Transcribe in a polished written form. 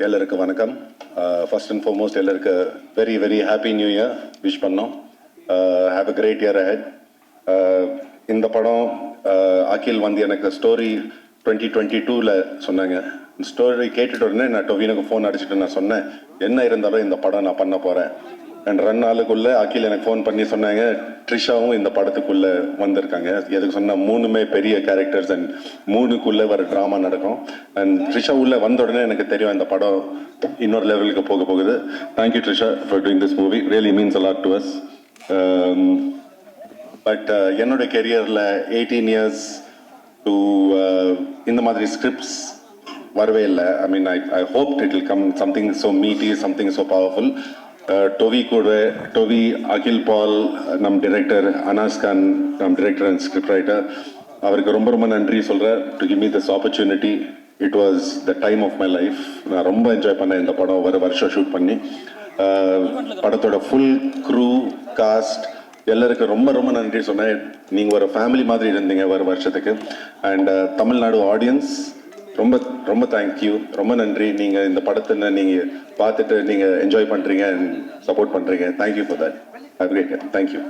எல்லாருக்கு வணக்கம். First and foremost எல்லாருக்கு very very happy new year wish பண்ணோம். Have a great year ahead. இந்த படம் அகில் வந்து எனக்கு ஸ்டோரி 2022 சொன்னாங்க. ஸ்டோரி கேட்டுட்டு உடனே நான் டொவினுக்கு ஃபோன் அடிச்சுட்டு நான் சொன்னேன், என்ன இருந்தாலும் இந்த படம் நான் பண்ண போகிறேன். அண்ட் 2 நாளுக்குள்ளே அகில் எனக்கு ஃபோன் பண்ணி சொன்னாங்க, ட்ரிஷாவும் இந்த படத்துக்குள்ளே வந்திருக்காங்க. எதுக்கு சொன்னால் 3மே பெரிய கேரக்டர்ஸ் அண்ட் 3க்குள்ளே வர ட்ராமா நடக்கும். அண்ட் ட்ரிஷா உள்ளே வந்த உடனே எனக்கு தெரியும் இந்த படம் இன்னொரு லெவலுக்கு போக போகுது. Thank you Trisha for doing this movie, really means a lot to us. But என்னோட கெரியரில் 18 இயர்ஸ் டு இந்த மாதிரி ஸ்கிரிப்ட்ஸ் வரவே இல்லை. I mean I hope it will come something so meaty, something so powerful. டொவி, அகில் பால், நம் டிரெக்டர் அனாஸ் கான், நம் டிரெக்டர் அண்ட் ஸ்கிரிப்ட் ரைட்டர், அவருக்கு ரொம்ப ரொம்ப நன்றி சொல்கிறேன் to give me this opportunity. It was the time of my life. நான் ரொம்ப என்ஜாய் பண்ணேன் இந்த படம் ஒரு வருஷம் ஷூட் பண்ணி. படத்தோட ஃபுல் க்ரூ காஸ்ட் எல்லாருக்கும் ரொம்ப ரொம்ப நன்றி சொன்னேன். நீங்கள் ஒரு ஃபேமிலி மாதிரி இருந்தீங்க ஒரு வருஷத்துக்கு. அண்ட் தமிழ்நாடு ஆடியன்ஸ் ரொம்ப ரொம்ப தேங்க்யூ, ரொம்ப நன்றி. நீங்கள் இந்த படத்தை நீங்கள் பார்த்துட்டு நீங்கள் என்ஜாய் பண்ணுறீங்க அண்ட் சப்போர்ட் பண்ணுறீங்க. Thank you for that. Have a great day. Thank you.